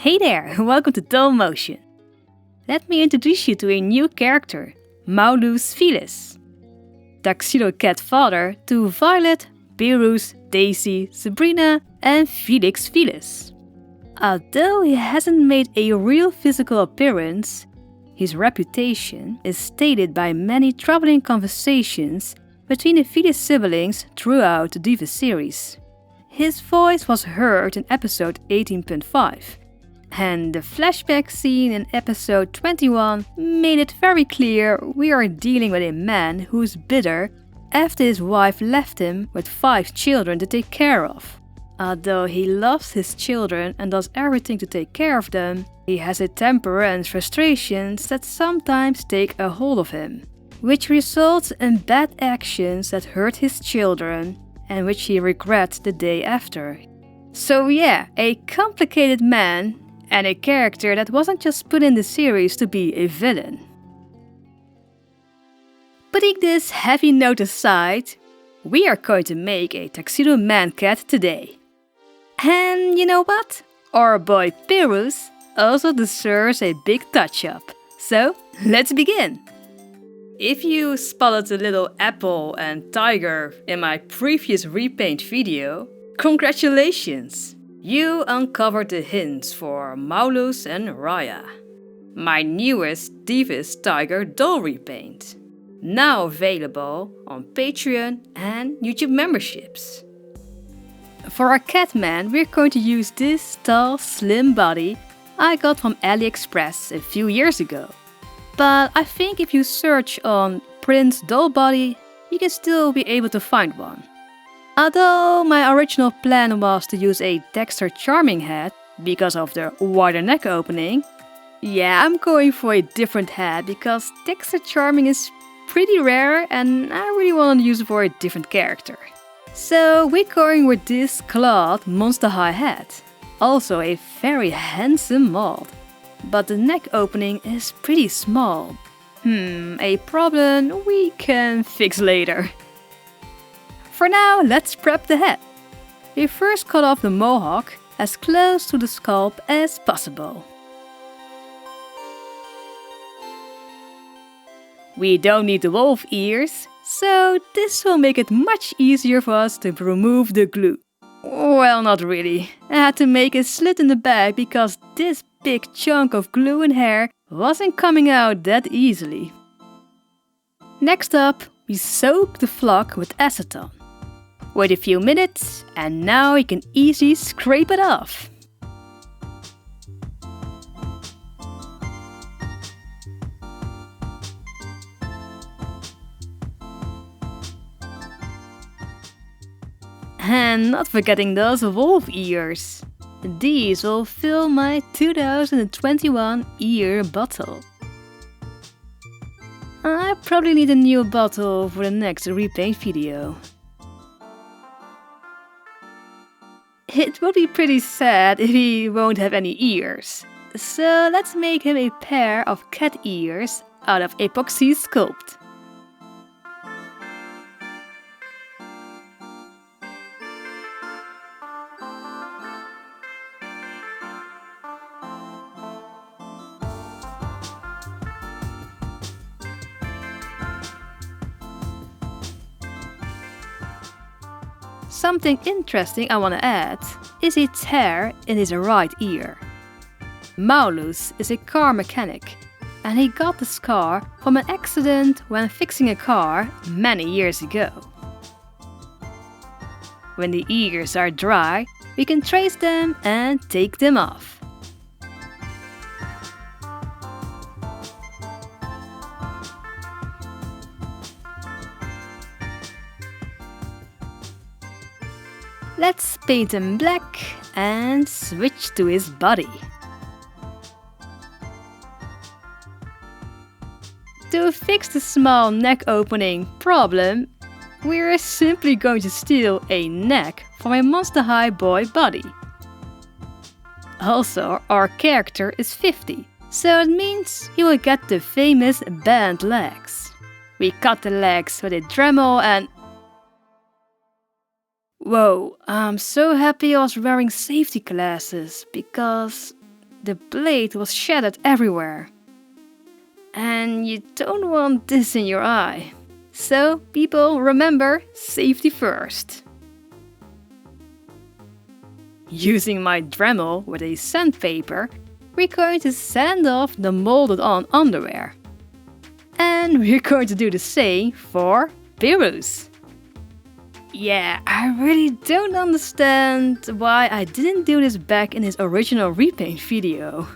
Hey there, welcome to DollMotion. Let me introduce you to a new character, Malus Felis, Tuxedo cat father to Violet, Pyrus, Daisy, Sabrina and Felix Felis. Although he hasn't made a real physical appearance, his reputation is stated by many troubling conversations between the Felis siblings throughout the Divus series. His voice was heard in episode 18.5, and the flashback scene in episode 21 made it very clear we are dealing with a man who's bitter after his wife left him with 5 children to take care of. Although he loves his children and does everything to take care of them, he has a temper and frustrations that sometimes take a hold of him, which results in bad actions that hurt his children and which he regrets the day after. So yeah, a complicated man and a character that wasn't just put in the series to be a villain. Putting this heavy note aside, we are going to make a Tuxedo man cat today. And you know what? Our boy Pirus also deserves a big touch-up. So, let's begin! If you spotted the little apple and tiger in my previous repaint video, congratulations! You uncovered the hints for Malus and Raya, my newest Divus Tiger doll repaint, now available on Patreon and YouTube memberships. For our Catman, we're going to use this tall, slim body I got from AliExpress a few years ago. But I think if you search on Prince doll body, you can still be able to find one. Although my original plan was to use a Dexter Charming head because of the wider neck opening, yeah, I'm going for a different head because Dexter Charming is pretty rare and I really want to use it for a different character. So we're going with this clawed Monster High head, also a very handsome mold, but the neck opening is pretty small. A problem we can fix later. For now, let's prep the head. We first cut off the mohawk as close to the scalp as possible. We don't need the wolf ears, so this will make it much easier for us to remove the glue. Well, not really. I had to make a slit in the back because this big chunk of glue and hair wasn't coming out that easily. Next up, we soak the flock with acetone. Wait a few minutes and now you can easily scrape it off. And not forgetting those wolf ears. These will fill my 2021 ear bottle. I probably need a new bottle for the next repaint video. It will be pretty sad if he won't have any ears. So let's make him a pair of cat ears out of epoxy sculpt. Something interesting I want to add is a tear in his right ear. Malus is a car mechanic and he got the scar from an accident when fixing a car many years ago. When the ears are dry, we can trace them and take them off. Let's paint him black and switch to his body. To fix the small neck opening problem, we're simply going to steal a neck from a Monster High boy body. Also, our character is 50, so it means he will get the famous band legs. We cut the legs with a Dremel and... Whoa, I'm so happy I was wearing safety glasses because the blade was shattered everywhere. And you don't want this in your eye. So, people, remember, safety first. Using my Dremel with a sandpaper, we're going to sand off the molded on underwear. And we're going to do the same for Pirus. Yeah, I really don't understand why I didn't do this back in his original repaint video.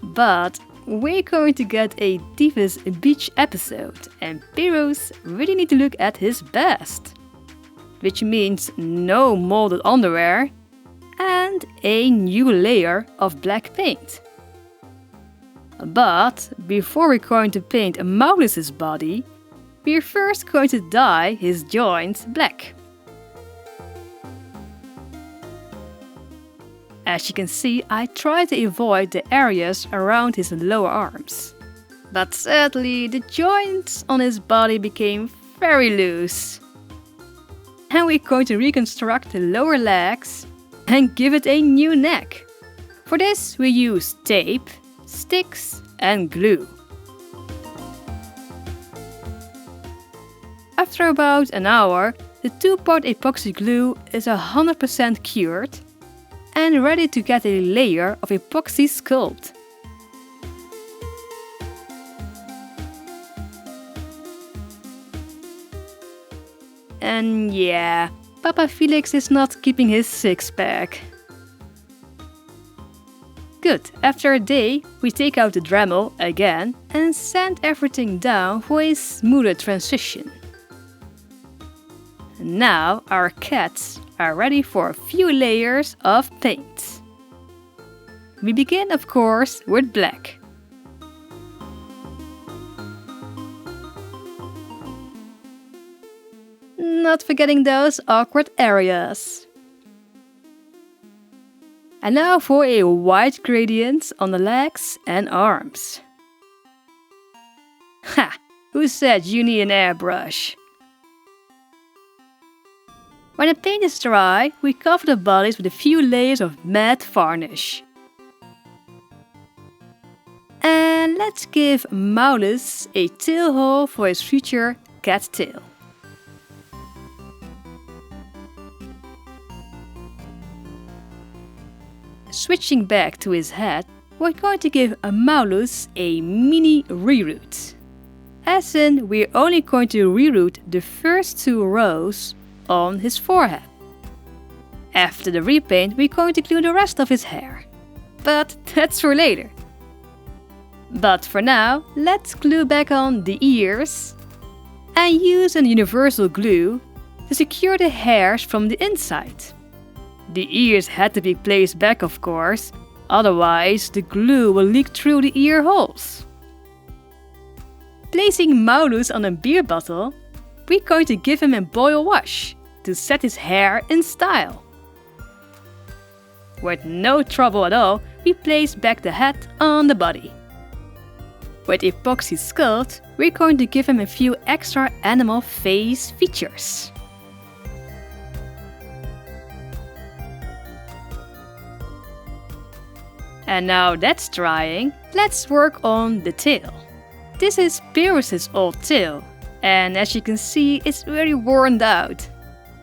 But we're going to get a Divus beach episode and Pirus really need to look at his best. Which means no molded underwear and a new layer of black paint. But before we're going to paint Malus's body, we're first going to dye his joints black. As you can see, I try to avoid the areas around his lower arms. But sadly, the joints on his body became very loose. And we're going to reconstruct the lower legs and give it a new neck. For this we use tape, sticks and glue. After about an hour, the 2-part epoxy glue is 100% cured and ready to get a layer of epoxy sculpt. And yeah, Papa Felix is not keeping his six-pack. Good, after a day, we take out the Dremel again and sand everything down for a smoother transition. Now our cats are ready for a few layers of paint. We begin, of course, with black. Not forgetting those awkward areas. And now for a white gradient on the legs and arms. Ha! Who said you need an airbrush? When the paint is dry, we cover the bodies with a few layers of matte varnish. And let's give Malus a tail hole for his future cat tail. Switching back to his head, we're going to give Malus a mini reroute. As in, we're only going to reroute the first 2 rows on his forehead. After the repaint, we're going to glue the rest of his hair. But that's for later. But for now, let's glue back on the ears and use a universal glue to secure the hairs from the inside. The ears had to be placed back, of course, otherwise the glue will leak through the ear holes. Placing Malus on a beer bottle, we're going to give him a boil wash to set his hair in style. With no trouble at all, we place back the head on the body. With epoxy sculpt, we're going to give him a few extra animal face features. And now that's drying, let's work on the tail. This is Pyrus' old tail, and as you can see, it's very worn out.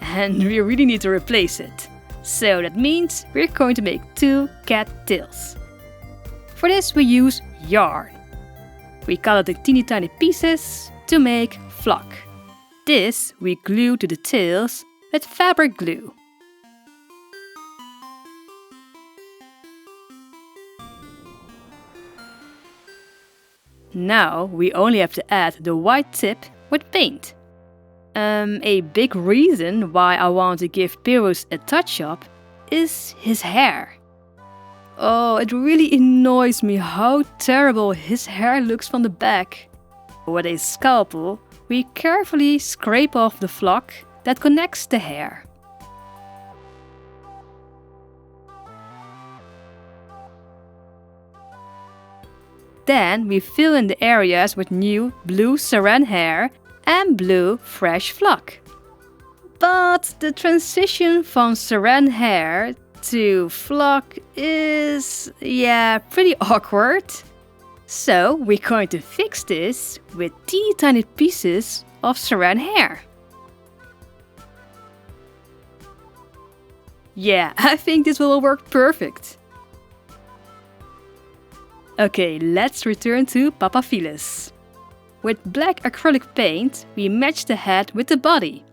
And we really need to replace it. So that means we're going to make 2 cat tails. For this we use yarn. We cut it in teeny tiny pieces to make flock. This we glue to the tails with fabric glue. Now we only have to add the white tip with paint. A big reason why I want to give Pirus a touch-up is his hair. Oh, it really annoys me how terrible his hair looks from the back. With a scalpel, we carefully scrape off the flock that connects the hair. Then we fill in the areas with new blue saran hair and blue fresh flock. But the transition from saran hair to flock is, yeah, pretty awkward. So we're going to fix this with teeny tiny pieces of saran hair. Yeah, I think this will work perfect. Okay, let's return to Papa Felis. With black acrylic paint, we match the head with the body.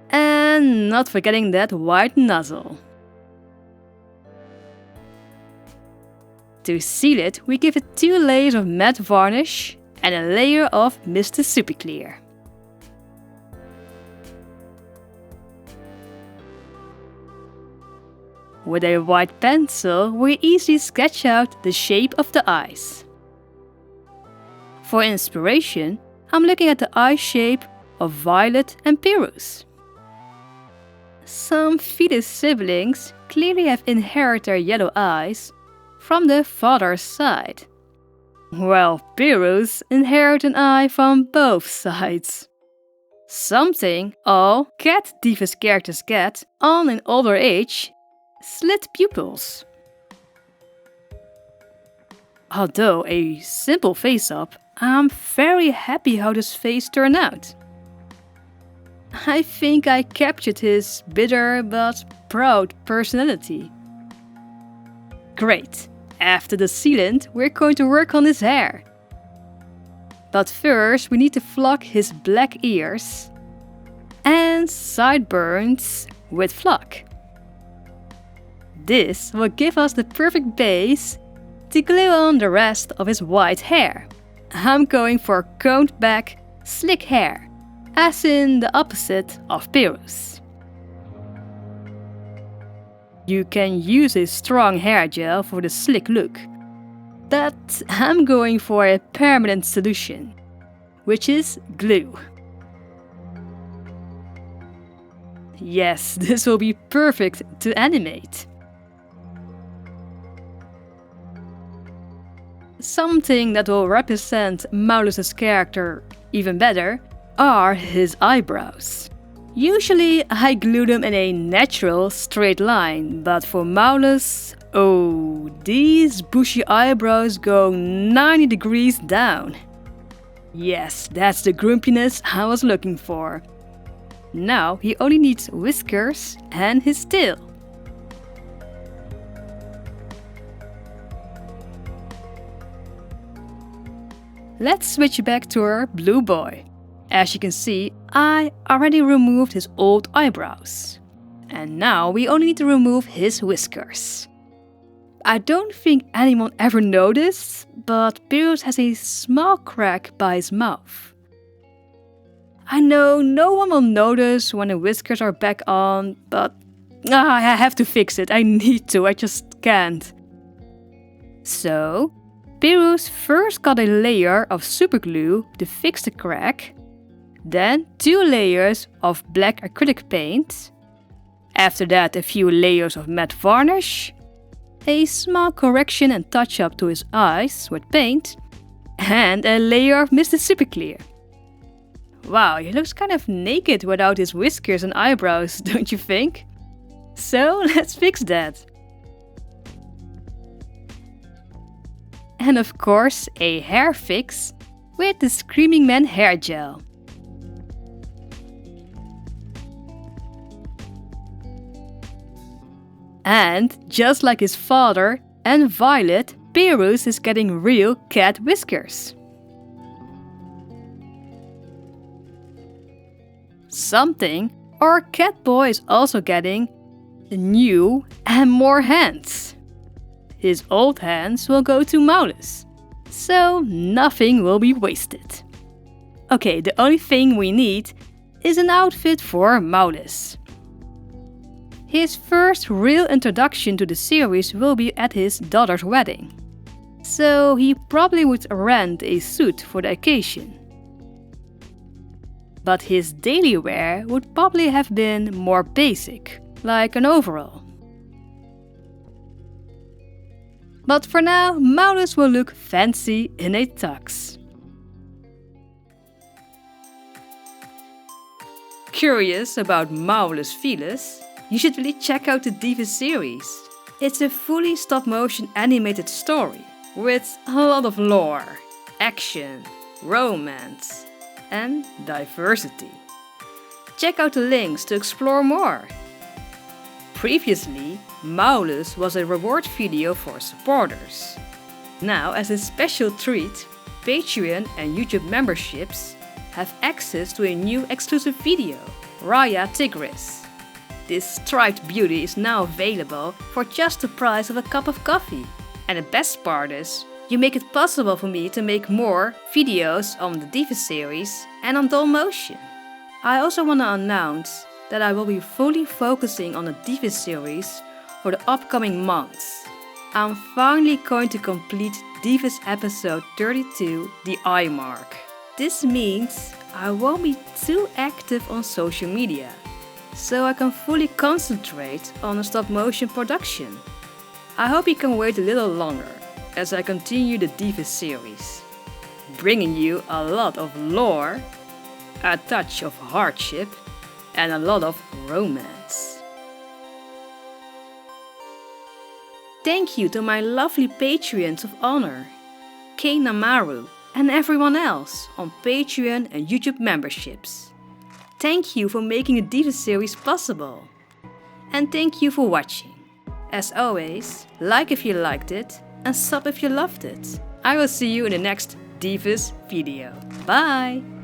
And not forgetting that white nozzle. To seal it, we give it 2 layers of matte varnish and a layer of Mr. Super Clear. With a white pencil, we easily sketch out the shape of the eyes. For inspiration, I'm looking at the eye shape of Violet and Pyrus. Some Felis siblings clearly have inherited their yellow eyes from the father's side, while Pirus inherits an eye from both sides. Something all cat Divus characters get on in older age: slit pupils. Although a simple face-up, I'm very happy how this face turned out. I think I captured his bitter but proud personality. Great! After the sealant, we're going to work on his hair. But first we need to flock his black ears and sideburns with flock. This will give us the perfect base to glue on the rest of his white hair. I'm going for combed back, slick hair, as in the opposite of Pirus. You can use a strong hair gel for the slick look, but I'm going for a permanent solution, which is glue. Yes, this will be perfect to animate. Something that will represent Malus's character even better are his eyebrows. Usually I glue them in a natural straight line, but for Malus, oh, these bushy eyebrows go 90 degrees down. Yes, that's the grumpiness I was looking for. Now he only needs whiskers and his tail. Let's switch back to our blue boy. As you can see, I already removed his old eyebrows. And now we only need to remove his whiskers. I don't think anyone ever noticed, but Pirus has a small crack by his mouth. I know no one will notice when the whiskers are back on, but I have to fix it. I need to, I just can't. So, Pirus first got a layer of superglue to fix the crack, then 2 layers of black acrylic paint, after that a few layers of matte varnish, a small correction and touch-up to his eyes with paint, and a layer of Mr. Super Clear. Wow, he looks kind of naked without his whiskers and eyebrows, don't you think? So let's fix that. And of course, a hair fix with the Screaming Man hair gel. And just like his father and Violet, Pirus is getting real cat whiskers. Something our cat boy is also getting new and more hands. His old hands will go to Malus, so nothing will be wasted. Okay, the only thing we need is an outfit for Malus. His first real introduction to the series will be at his daughter's wedding, so he probably would rent a suit for the occasion. But his daily wear would probably have been more basic, like an overall. But for now, Malus will look fancy in a tux. curious about Malus Felis, you should really check out the Divus series. It's a fully stop-motion animated story with a lot of lore, action, romance and diversity. Check out the links to explore more. Previously, Malus was a reward video for supporters. Now, as a special treat, Patreon and YouTube memberships have access to a new exclusive video, Raya Tigris. This striped beauty is now available for just the price of a cup of coffee. And the best part is, you make it possible for me to make more videos on the Divus series and on DollMotion. I also want to announce that I will be fully focusing on the Divus series for the upcoming months. I'm finally going to complete Divus episode 32, the I mark. This means I won't be too active on social media, so I can fully concentrate on a stop-motion production. I hope you can wait a little longer as I continue the Divus series, bringing you a lot of lore, a touch of hardship, and a lot of romance. Thank you to my lovely Patreons of honor, Kay Namaru, and everyone else on Patreon and YouTube memberships. Thank you for making the Divus series possible. And thank you for watching. As always, like if you liked it and sub if you loved it. I will see you in the next Divus video. Bye!